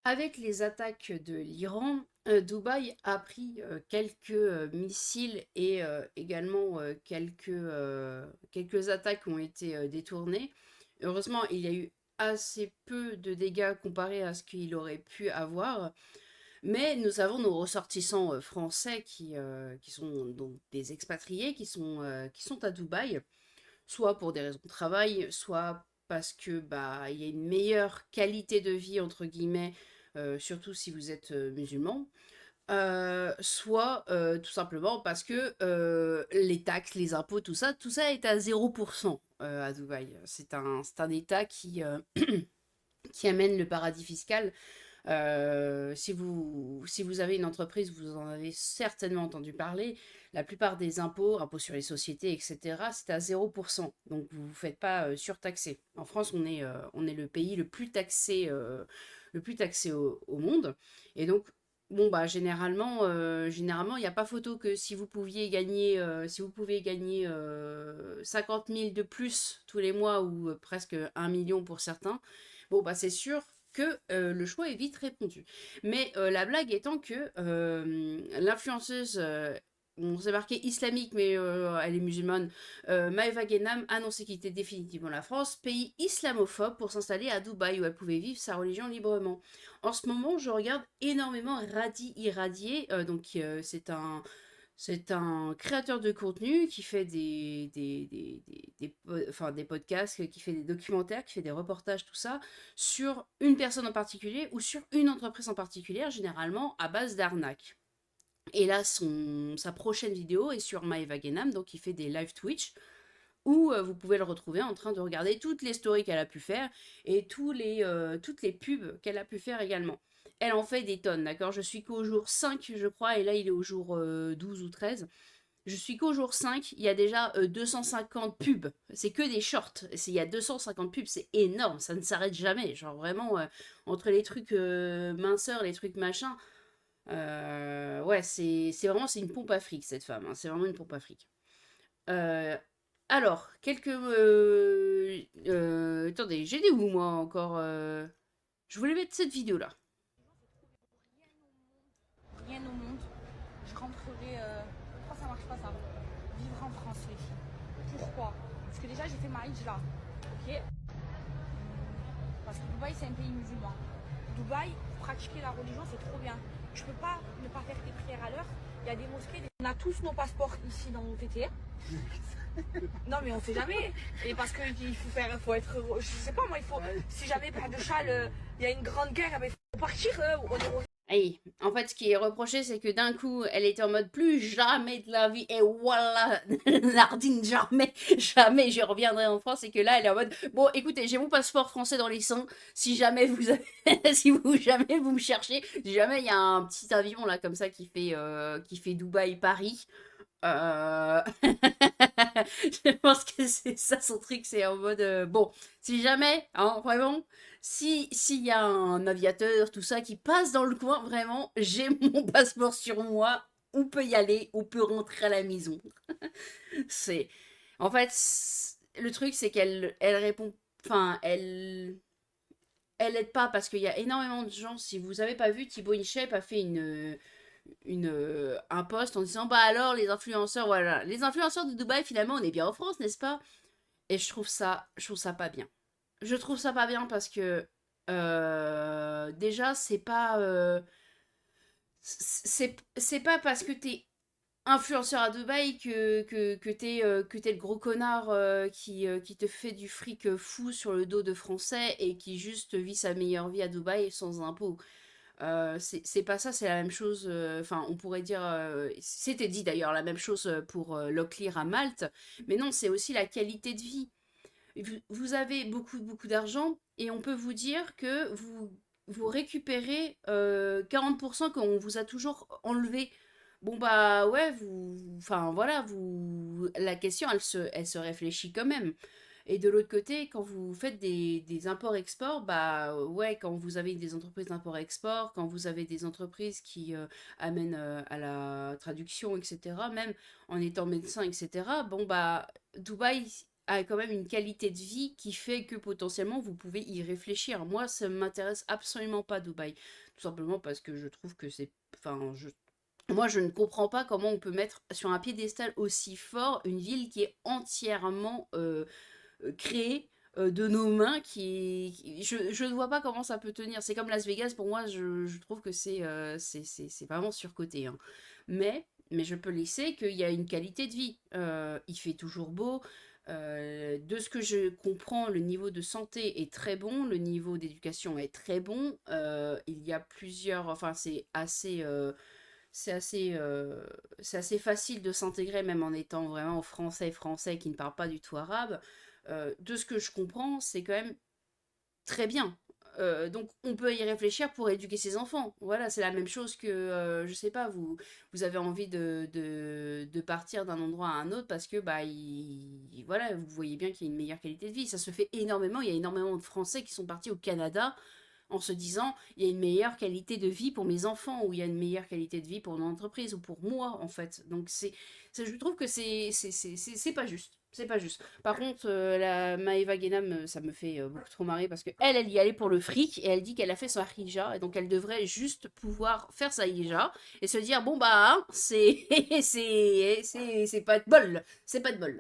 Avec les attaques de l'Iran, Dubaï a pris quelques missiles et également quelques attaques ont été détournées. Heureusement, il y a eu assez peu de dégâts comparé à ce qu'il aurait pu avoir, mais nous avons nos ressortissants français qui sont donc des expatriés qui sont à Dubaï, soit pour des raisons de travail, soit parce que bah il y a une meilleure qualité de vie entre guillemets, surtout si vous êtes musulman, soit tout simplement parce que les taxes, les impôts, tout ça est à 0% à Dubaï. C'est un État qui amène le paradis fiscal. Si vous avez une entreprise, vous en avez certainement entendu parler. La plupart des impôts, impôts sur les sociétés, etc., c'est à 0%. Donc vous ne vous faites pas surtaxer. En France, on est le pays le plus taxé au monde. Et donc, bon, bah, généralement, il n'y a pas photo que si vous pouvez gagner 50 000 de plus tous les mois ou presque 1 million pour certains, bon, bah, c'est sûr que le choix est vite répondu. Mais la blague étant que l'influenceuse, bon, c'est marqué islamique, mais elle est musulmane, Maeva Genam a annoncé quitter définitivement la France, pays islamophobe, pour s'installer à Dubaï, où elle pouvait vivre sa religion librement. En ce moment, je regarde énormément Radi Iradier, c'est un créateur de contenu qui fait enfin, des podcasts, qui fait des documentaires, qui fait des reportages, tout ça, sur une personne en particulier ou sur une entreprise en particulier, généralement à base d'arnaque. Et là, sa prochaine vidéo est sur Maeva Genam, donc il fait des live Twitch, où vous pouvez le retrouver en train de regarder toutes les stories qu'elle a pu faire et toutes les pubs qu'elle a pu faire également. Elle en fait des tonnes, d'accord. Je suis qu'au jour 5, je crois, et là il est au jour 12 ou 13. Je suis qu'au jour 5, il y a déjà 250 pubs. C'est que des shorts. Il y a 250 pubs, c'est énorme, ça ne s'arrête jamais. Genre vraiment, entre les trucs minceurs, les trucs machin, ouais, c'est une pompe à fric cette femme, hein. C'est vraiment une pompe à fric. Euh, alors, attendez, j'ai des où moi encore je voulais mettre cette vidéo là. Rien au monde. Je rentrerai. Pourquoi ça marche pas ça? Vivre en France, les filles. Pourquoi? Parce que déjà, j'ai fait ma hijra. Ok. Parce que Dubaï, c'est un pays musulman. Dubaï, pratiquer la religion, c'est trop bien. Tu peux pas ne pas faire tes prières à l'heure. Il y a des mosquées. On a tous nos passeports ici dans nos TT. Non, mais on sait jamais. Et parce qu'il faut faire, faut être, je sais pas moi, il faut, si jamais par de châle, il y a une grande guerre, il faut partir. Et en fait, ce qui est reproché, c'est que d'un coup, elle était en mode plus jamais de la vie, et voilà, Nardine, jamais, jamais je reviendrai en France, et que là, elle est en mode, bon, écoutez, j'ai mon passeport français dans les seins, si jamais vous avez, si vous, jamais vous me cherchez, si jamais il y a un petit avion là, comme ça, qui fait Dubaï-Paris, euh, je pense que c'est ça son truc, c'est en mode, bon, si jamais, hein, vraiment, s'il y a un aviateur, tout ça, qui passe dans le coin, vraiment, j'ai mon passeport sur moi, on peut y aller, on peut rentrer à la maison. C'est, en fait, le truc, c'est elle répond, enfin, elle aide pas parce qu'il y a énormément de gens. Si vous avez pas vu, Thibaut InShape a fait un post en disant bah alors les influenceurs, voilà, les influenceurs de Dubaï, finalement on est bien en France, n'est-ce pas? Et je trouve ça pas bien. Je trouve ça pas bien parce que déjà c'est pas parce que t'es influenceur à Dubaï que t'es le gros connard qui te fait du fric fou sur le dos de Français et qui juste vit sa meilleure vie à Dubaï sans impôts. C'est pas ça, c'est la même chose. Enfin, on pourrait dire. C'était dit d'ailleurs la même chose pour Locklear à Malte. Mais non, c'est aussi la qualité de vie. Vous avez beaucoup d'argent et on peut vous dire que vous récupérez 40% qu'on vous a toujours enlevé. Bon bah ouais, enfin voilà, la question elle se réfléchit quand même. Et de l'autre côté, quand vous faites des imports-exports, bah ouais, quand vous avez des entreprises d'import-export, quand vous avez des entreprises qui amènent à la traduction, etc., même en étant médecin, etc., bon bah Dubaï a quand même une qualité de vie qui fait que potentiellement vous pouvez y réfléchir. Moi, ça m'intéresse absolument pas Dubaï. Tout simplement parce que je trouve que c'est... Enfin, moi, je ne comprends pas comment on peut mettre sur un piédestal aussi fort une ville qui est entièrement créée de nos mains, je ne vois pas comment ça peut tenir. C'est comme Las Vegas, pour moi, je trouve que c'est vraiment surcoté, hein. Mais je peux laisser qu'il y a une qualité de vie. Il fait toujours beau. De ce que je comprends, le niveau de santé est très bon, le niveau d'éducation est très bon. Il y a plusieurs, enfin c'est assez, c'est assez facile de s'intégrer même en étant vraiment français qui ne parlent pas du tout arabe. De ce que je comprends, c'est quand même très bien. Donc on peut y réfléchir pour éduquer ses enfants. Voilà, c'est la même chose que, je sais pas, vous avez envie de partir d'un endroit à un autre parce que, bah, voilà, vous voyez bien qu'il y a une meilleure qualité de vie. Ça se fait énormément. Il y a énormément de Français qui sont partis au Canada en se disant, il y a une meilleure qualité de vie pour mes enfants, ou il y a une meilleure qualité de vie pour mon entreprise, ou pour moi, en fait. Donc je trouve que c'est pas juste. C'est pas juste. Par contre, la Maëva Guénam, ça me fait beaucoup trop marrer parce que elle y allait pour le fric et elle dit qu'elle a fait sa hija et donc elle devrait juste pouvoir faire sa hija et se dire bon bah hein, c'est pas de bol, c'est pas de bol.